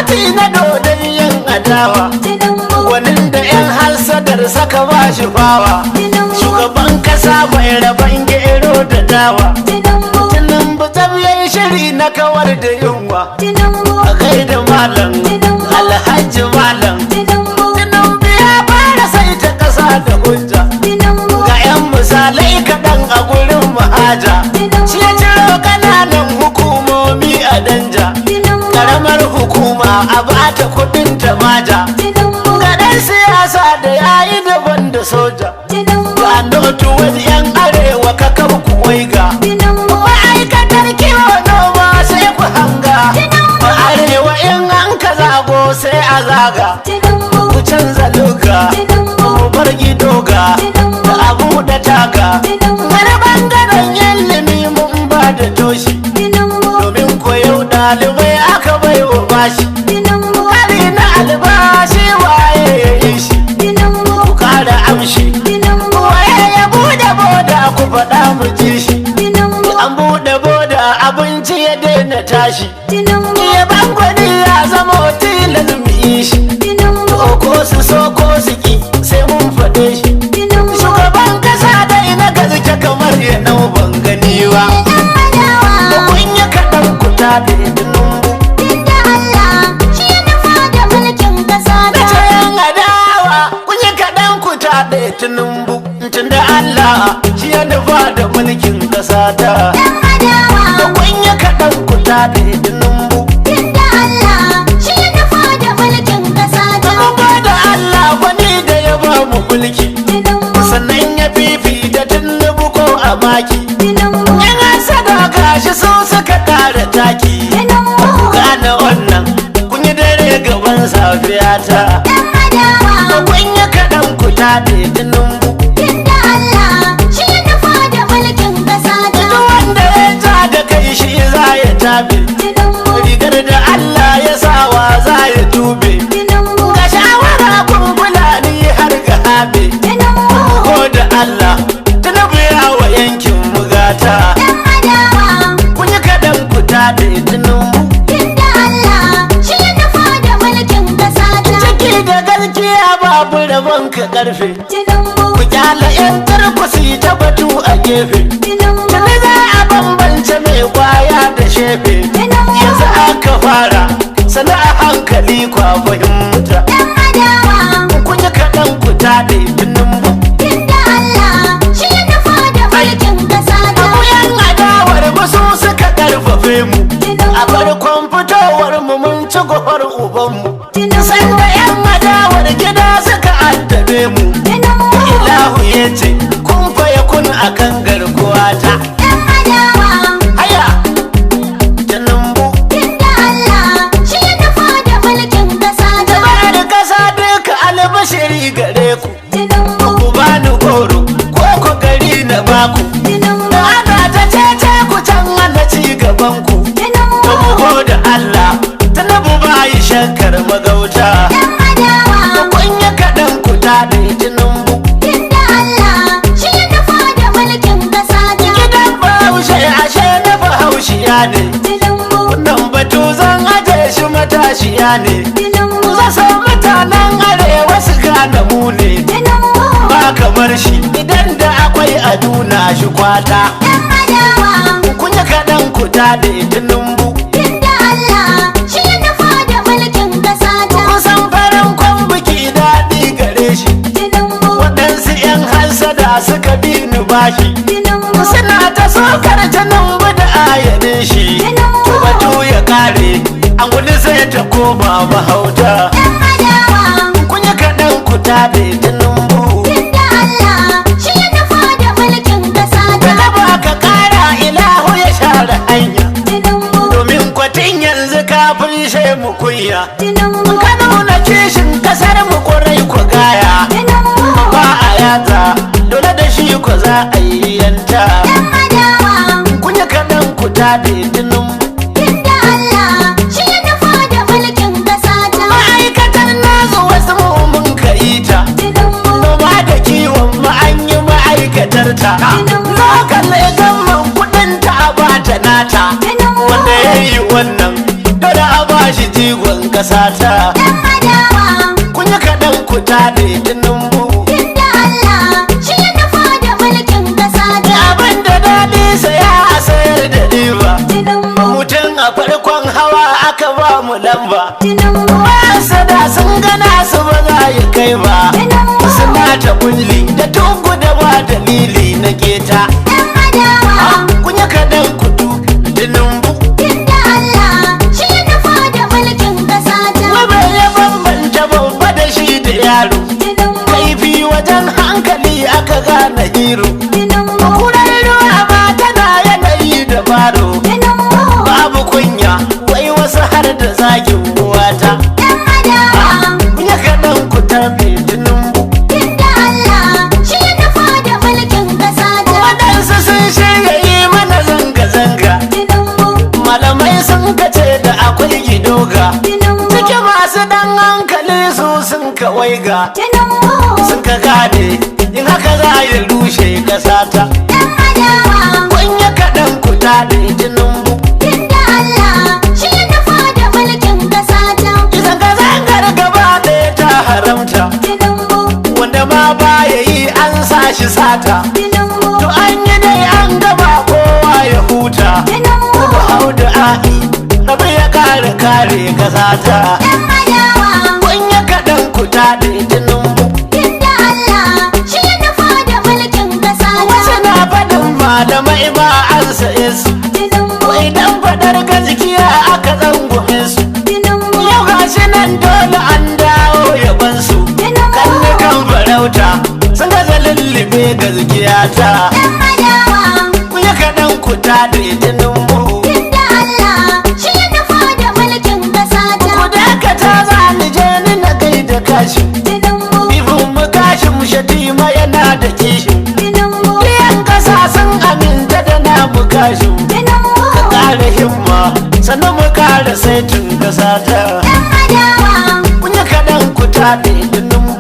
fati na dodon yin adawa, gwanin da 'yan hasadar saka ba shi fawa, shugaban kasa mai rabon gero da dawa. Tinubu yayi shiri na kawar da yunwa, a gaida malam Alhaji malam. Tinubu ya fara saita kasa da hujja, ga 'yan misalai kaɗan a gurin mahaja. Shi ya ciro ƙananan hukumomi a danja, ƙaramar hukuma a bata kuɗin tamaja. Ga ɗan siyasa da yayi daban da soja, ga notu wani 'yan arewa kakar kuwaiga. Ma'aikatar kiwo noma sai ku hanga, a arewa in an ka zago sai a zaga. Ku canza luga, mu bar gidoga, da abu da taga. Wani bangaren ilimi mun ba da toshi, domin koyo ɗalibai aka bai wa bashi. Kari na albashi waye ya yi shi, ku kara amshi. Waye ya buɗe boda ku faɗa mu ji shi, an buɗe boda abinci ya daina tashi. Iya bangwani ya zama tilas mu yi shi, ko su so ko su ki sai mun faɗe shi. Shugaban kasa dai na gaske kamar ya nau ban gani ba, kun yi kaɗan ku taɓe Tinubu. Tinubu tunda Allah shi ya nufa da mulkin kasa ta. Da kunya kaɗan ku taɓe Tinubu. Tunda Allah shi ya nufa da mulkin kasa ta. Kuma da Allah wani da ya ba mu mulki, sannan ya fifita Tinubu ko a maki. Yan hasada gashi su suka ƙara taki, ku gane wannan kun yi dare gaban safiya ta. Da kunya kaɗan ku taɓe Tinubu. Tunda Allah shi ya nufa da mulkin kasa ta. Duk wanda ya ja da kai shi za ya taɓe, rigar da Allah ya sawa za ya tube. Ga shawara kun Fulani har ga habe, ko da Allah Tinubu ya wa yankin mugata. Kun yi kaɗan ku taɓe Tinubu. Tunda Allah shi ya nufa da mulkin kasa ta. Ciki da gaskiya babu rabon ka ƙarfe, ku kyala 'yan tarkusi ta batu a gefe. Tuni za a bambance mai kwaya da shefe, yanzu aka fara sana a hankali kwa fahimta. Kun yi kaɗan ku taɗe Tinubu. Tunda Allah shi ya nufa da mulkin kasa ta. Abu 'yan adawar wasu suka ƙarfafe mu, a farkon fitowar mu mun ci gofar ubanmu. Sanda 'yan adawar gida suka addabe mu, Ilahu ya ce kun faya kun akan garkuwa ta. Haya Tinubu. Tunda Allah shi ya nufa da mulkin kasa ta. Jama'ar kasa duka albashiri gare ku, ku bani goro ko ku gari na baku. Da ana ta cece ku can ana ci gaban ku, da da Allah Tinubu bayi shankar magauta. Kun yi kaɗan ku taɗe Tinubu. Tunda Allah shi ya nufa da mulkin kasa ta. Gidan Bahaushe ashe na Bahaushiya ne, wannan batu zan aje shi matashiya ne. Zan san mutanen arewa su gane mu ne, ba kamar shi idan da akwai a nuna shi kwata. Kun yi kaɗan ku taɗe Tinubu. Tunda Allah shi ya nufa da mulkin kasa ta. Kusan farin kwan biki daɗi gare shi, waɗansu 'yan hansada suka bi ni bashi, suna ta sokar Tinubu da ayanin shi. Batu ya kare an gudu sai ta koma mahauta. Kun yi kaɗan ku taɗe Tinubu. Tunda Allah shi ya nufa da mulkin kasa ta. Da ba ka ƙara Ilahu ya share hanya, domin kwatin yanzu kafin shemu kunya. Ka nuna kishin kasar mu kwarai ku gaya, ba a yata dole da shi ku za a yi yanta. Kun yi kaɗan ku taɗe Tinubu. Tunda Allah shi ya nufa da mulkin kasa ta. Ma'aikatar nazu wasu mun ka yi ta, noma da kiwon ma an yi ma'aikatar ta. Lokal gamman kuɗin ta a bata nata, wanda ya yi wannan dole a bashi jigon ƙasa ta. Yan adawa Kun yi kaɗan ku tare Tinubu. inda Allah shi ya nufa da mulkin ƙasa ta. Abin da daɗi saya a sayar da riba. Tinubu, Mutum a farkon hawa aka ba mu lamba. Tinubu, Sada sun gana su ba za yi kai ba. Tinubu. Suna ta kulli da tungu da ba dalili na keta. Yan adawa Kun yi kaɗan kudu Tinubu. inda Allah shi ya nufa da mulkin ƙasa ta. Wabe ya bambanta babba da shi da yaro. Tinubu, Kaifi wajen hankali aka gane hero. Tinubu, Kurar ruwa ma tana yanayi da baro. Tinubu. Babu kunya wai wasu har da zagin uwata. Yan adawa Kun yi kaɗan ku tafi Tinubu. inda Allah shi ya nufa da mulkin ƙasa ta. Waɗansu sun shirya yi mana zanga-zanga. Tinubu, Malamai sun kace da akwai gidoga. Tinubu, Ciki masu ɗan hankali su sun kawai ga. Tinubu. Sun ka gane in haka za ya rushe ƙasa ta. Yan adawa Kun yi kaɗan ku tafi Tinubu. inda Allah shi ya nufa da mulkin ƙasa ta. Zanga-zangar gaba ɗaya ta haramta. Tinubu, Wanda ma baya yi an sa shi sata. Tinubu, To an yi dai an gaba kowa ya huta. Tinubu. Hau da a'i rabu ya kare ƙasa ta. Yan adawa Kun yi kaɗan ku taɗe Tinubu. inda Allah shi ya nufa da mulkin ƙasa Wasu ta. na faɗin malamai ba an saye su. Tinubu, Idan faɗar gaskiya aka zangume su. Tinubu, Yau gashi nan dole an dawo yabansu. Kalli kan farauta sun gaza lullube gaskiya ta. yan adawa Kun yi kaɗan ku taɗe Tinubu. inda Allah shi ya nufa da mulkin ƙasa ta. Ku dakata za ni je ni na kai da kashi. Tinubu, Bifin mu kashi mu shatima yana da kishi. Tinubu, Iyan kasa sun aminta da namu kashi. Tinubu, Ƙara himma sannan mu ƙara saitin kasa ta. yan adawa Kun yi kaɗan ku taɗe Tinubu.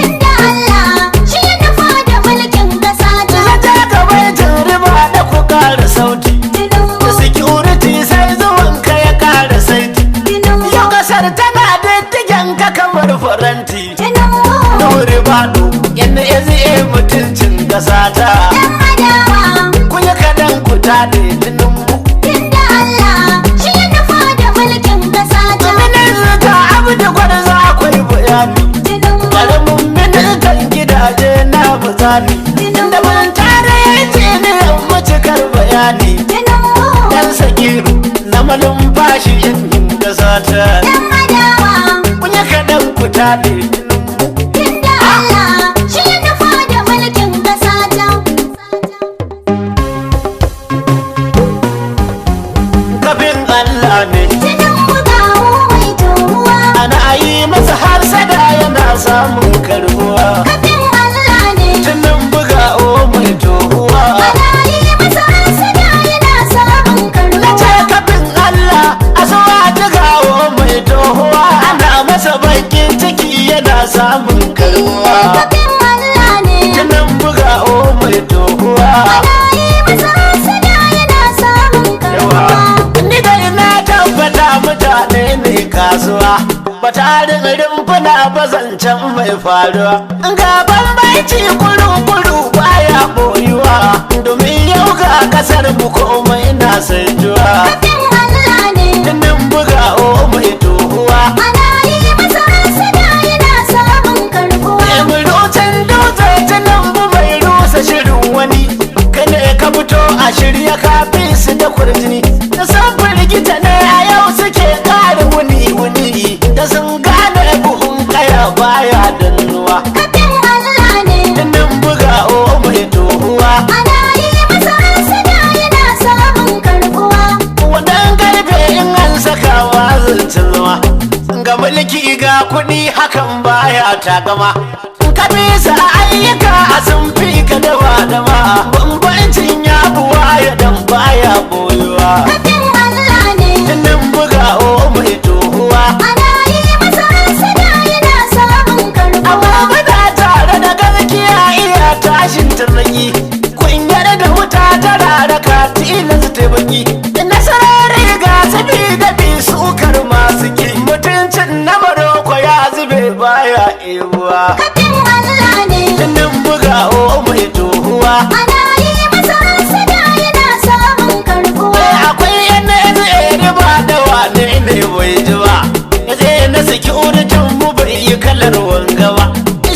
inda Allah shi ya nufa da mulkin ƙasa ta. Zata ka baitin riba da ku ƙara sauti. Tinubu, Da security sai zuwan ka ya ƙara saiti. Tinubu, Yau kasar tana diddigen ka kamar faranti. Tinubu, Nuri baɗo yadda ya zai mutuncin ƙasa ta. yan adawa Kun yi kaɗan ku taɗe Tinubu. inda Allah shi ya nufa da mulkin ƙasa ta. Minista Abdu Gwarza akwai bayani. Tinubu, Ƙaramin ministan gidaje na misali. Da mun tare ya ce ne macikar bayani. Tinubu, Dan Sakiru na malumfashi yin ƙasa ta. yan adawa Kun yi kaɗan ku taɗe Tinubu. inda Allah shi ya nufa da mulkin ƙasa ta. Kafin Allah ne. Tinubu gawo mai tohuwa, Ana yi masa harsada yana samun karbuwa. kafin Allah ne. Tunan buga o mai tohuwa. Ana yi masa hasada yana samun Na karuwa. ce kafin Allah a zuwa jigawo mai tohuwa. Ana masa bakin ciki yana samun karbuwa. Kafin Allah ne. Tunan buga o mai tohuwa. Ana yi masa hasada yana samun karuwa. Ni da ina tabbata mutane ne kasuwa. Batarin rumfuna bazancan mai faruwa. Ga bambanci kuru-kuru baya boyuwa. Domin yau ga kasar mu komai na saituwa. Kafin Allah ne. Tunan buga o mai tohuwa. Ana yi masa hasada yana samun karuwa. Emirocin dutse tunan bu mai rusa shirin wani. Kane ka fito a shirya kafin su da kurjini. Da san firgita ne a yau suke ƙara wuni-wuni. Da sun gane buhun kaya baya dannuwa. Kafin Allah ne. Tunan buga o mai tohuwa. Ana yi masa hasada yana samun karuwa. Wadan karfe in an sakawa zancen zama. Ga mulki ga kuɗi hakan baya takama. Ka bisa ayyuka a sun fi ka dama. Bambancin ya buwa ya dan baya boyuwa. Kafin Allah ne. Tunan buga o mai tohuwa. Ana yi masa hasada yana samun Amma karuwa. muna tare da gaskiya iya tashin tarnaki. Kunyar da wuta ta raraka tilas ta baki. Nasarar ga sabi da bi sukar masu ki. ne bai ji ba ya zai na saki urjin mu bai yi kalar wanga ba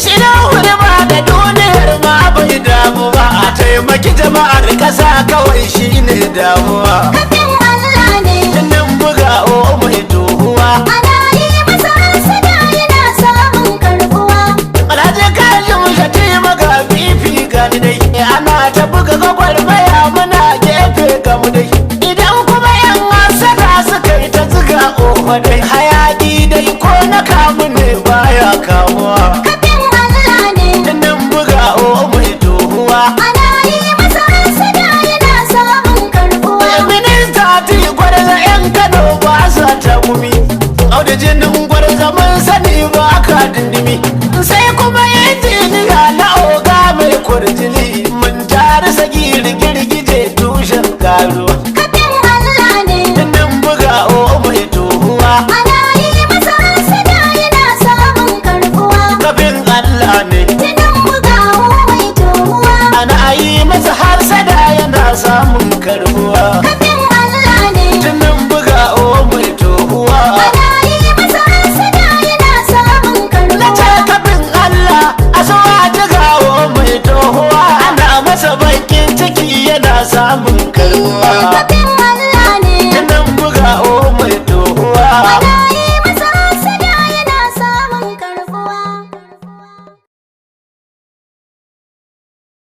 shi na wuri ba da duniyar ma bai damu ba a taimaki jama'ar kasa kawai shi ne damuwa Kafin Allah ne nan buga o mai tohuwa ana yi masa hasada yana samun karbuwa. alhaji kajin shati maga fifi gani dai ana ta buga gwagwarmaya muna gefe gamu dai idan kuma yan hasada suka yi ta ziga ofa dai hayaki dai ko na kamu ne baya kamuwa Kafin Allah ne nan buga o mai tohuwa ana yi masa hasada yana samun karbuwa. minista ti gwarza yan kano ba sa ta gumi auda jinin gwarza mun sani ba ka dindimi sai kuma injiniya na oga mai kwarjini mun tare sagiri